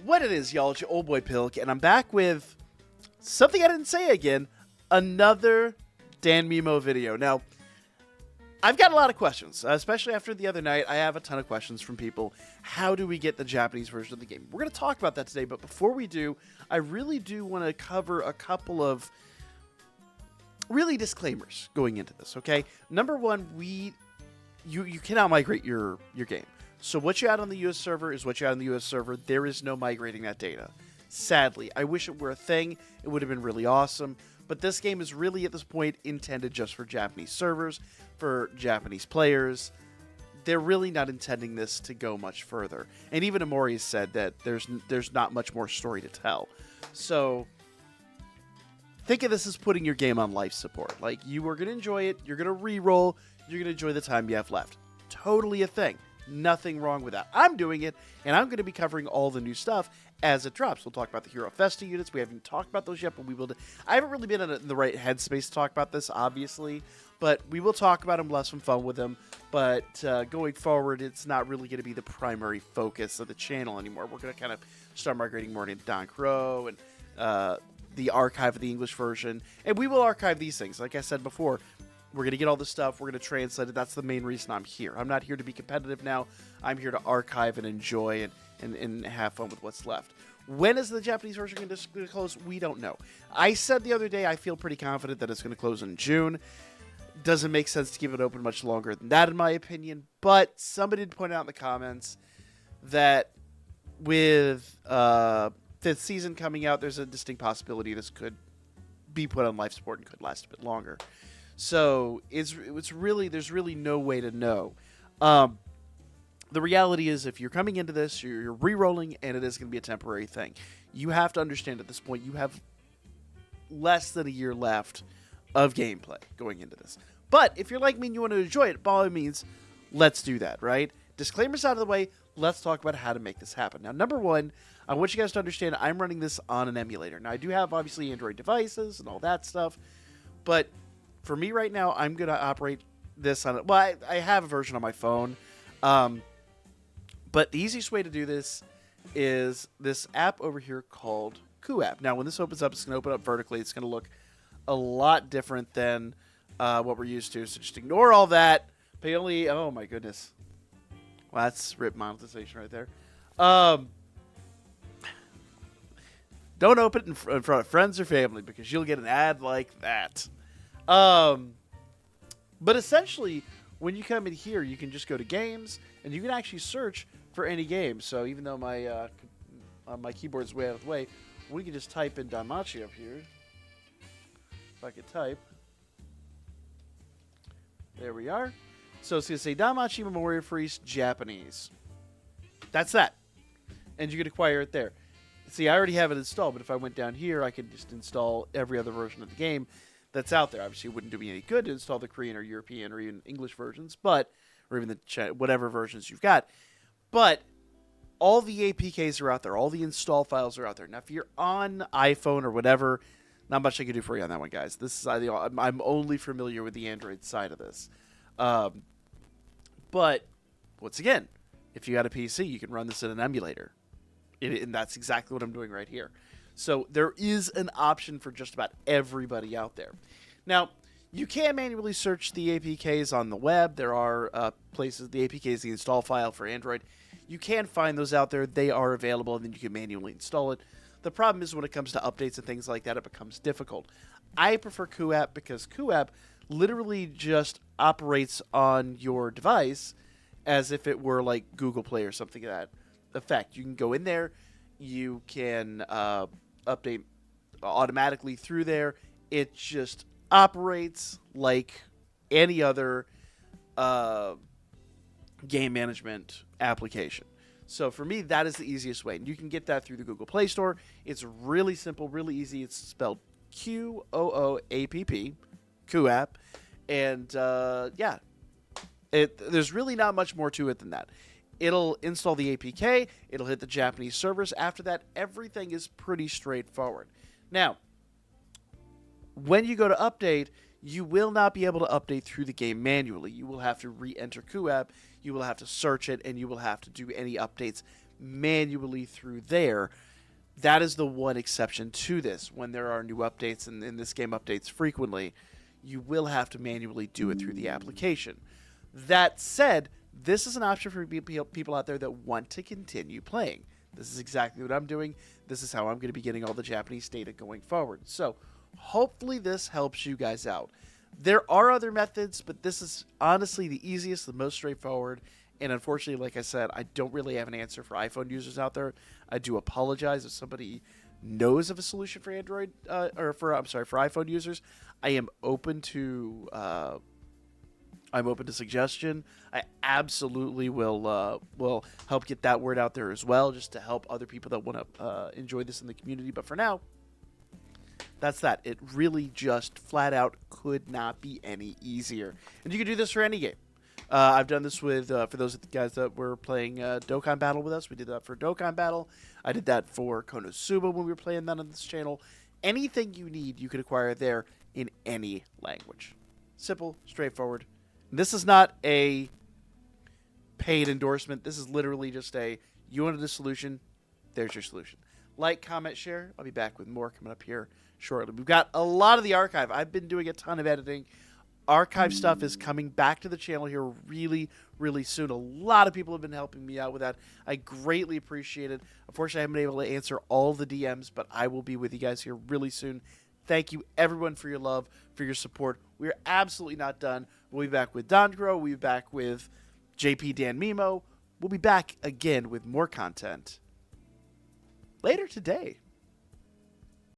What it is, y'all, it's your old boy Pilk, and I'm back with something I didn't say again, another Danmemo video. Now, I've got a lot of questions, especially after the other night. I have a ton of questions from people. How do we get the Japanese version of the game? We're going to talk about that today, but before we do, I really do want to cover a couple of really disclaimers going into this, okay? Number one, you cannot migrate your game. So what you add on the US server is what you add on the US server. There is no migrating that data. Sadly, I wish it were a thing. It would have been really awesome. But this game is really, at this point, intended just for Japanese servers, for Japanese players. They're really not intending this to go much further. And even Amori said that there's not much more story to tell. So think of this as putting your game on life support. Like, you are going to enjoy it. You're going to re-roll. You're going to enjoy the time you have left. Totally a thing. Nothing wrong with that. I'm doing it, and I'm going to be covering all the new stuff as it drops. We'll talk about the Hero Festa units. We haven't talked about those yet, but we will. I haven't really been in the right headspace to talk about this, obviously, but we will talk about them. We'll have some fun with them. But going forward, it's not really going to be the primary focus of the channel anymore. We're going to kind of start migrating more into Don Crow and the archive of the English version, and we will archive these things. Like I said before, we're going to get all this stuff. We're going to translate it. That's the main reason I'm here. I'm not here to be competitive now. I'm here to archive and enjoy and have fun with what's left. When is the Japanese version going to close? We don't know. I said the other day I feel pretty confident that it's going to close in June. Doesn't make sense to keep it open much longer than that, in my opinion. But somebody did point out in the comments that with 5th season coming out, there's a distinct possibility this could be put on life support and could last a bit longer. So it's really, there's really no way to know. The reality is, if you're coming into this, you're re-rolling, and it is going to be a temporary thing. You have to understand at this point, you have less than a year left of gameplay going into this. But if you're like me and you want to enjoy it, by all means, let's do that, right? Disclaimers out of the way, let's talk about how to make this happen. Now, number one, I want you guys to understand I'm running this on an emulator. Now, I do have, obviously, Android devices and all that stuff, but for me right now, I'm going to operate this on... Well, I have a version on my phone, but the easiest way to do this is this app over here called QApp. Now, when this opens up, it's going to open up vertically. It's going to look a lot different than what we're used to, so just ignore all that. Pay only... Oh, my goodness. Well, that's RIP monetization right there. Don't open it in front of friends or family, because you'll get an ad like that. But essentially, when you come in here, you can just go to games, and you can actually search for any game. So even though my my keyboard's way out of the way, we can just type in Danmachi up here. If I could type. There we are. So it's going to say Danmachi Memoria Freeze Japanese. That's that. And you can acquire it there. See, I already have it installed, but if I went down here, I could just install every other version of the game that's out there. Obviously, it wouldn't do me any good to install the Korean or European or even English versions, or even the whatever versions you've got. But all the APKs are out there. All the install files are out there. Now, if you're on iPhone or whatever, not much I can do for you on that one, guys. This is I'm only familiar with the Android side of this. But once again, if you got a PC, you can run this in an emulator. And that's exactly what I'm doing right here. So there is an option for just about everybody out there. Now, you can manually search the APKs on the web. There are places, the APK is the install file for Android. You can find those out there. They are available, and then you can manually install it. The problem is when it comes to updates and things like that, it becomes difficult. I prefer QApp because QApp literally just operates on your device as if it were like Google Play or something of that effect. You can go in there. You can update automatically through there. It just operates like any other game management application. So for me, that is the easiest way. And you can get that through the Google Play Store. It's really simple, really easy. It's spelled QOOAPP, QApp. And yeah, there's really not much more to it than that. It'll install the APK. It'll hit the Japanese servers. After that, everything is pretty straightforward. Now, when you go to update, you will not be able to update through the game manually. You will have to re-enter QApp, you will have to search it, and you will have to do any updates manually through there. That is the one exception to this. When there are new updates, and in this game updates frequently, you will have to manually do it through the application. That said, this is an option for people out there that want to continue playing. This is exactly what I'm doing. This is how I'm going to be getting all the Japanese data going forward. So hopefully this helps you guys out. There are other methods, but this is honestly the easiest, the most straightforward. And unfortunately, like I said, I don't really have an answer for iPhone users out there. I do apologize if somebody knows of a solution for Android for iPhone users. I am open to suggestion. I absolutely will help get that word out there as well, just to help other people that want to enjoy this in the community. But for now, that's that. It really just flat out could not be any easier, and you can do this for any game. I've done this with, for those guys that were playing Dokkan Battle with us, we did that for Dokkan Battle. I did that for Konosuba when we were playing that on this channel. Anything you need, you can acquire there in any language. Simple, straightforward. This is not a paid endorsement. This is literally just you wanted a solution, there's your solution. Like, comment, share. I'll be back with more coming up here shortly. We've got a lot of the archive. I've been doing a ton of editing. Archive stuff is coming back to the channel here really, really soon. A lot of people have been helping me out with that. I greatly appreciate it. Unfortunately, I haven't been able to answer all the DMs, but I will be with you guys here really soon. Thank you, everyone, for your love, for your support. We are absolutely not done. We'll be back with Danmemo. We'll be back with JP Danmemo. We'll be back again with more content later today.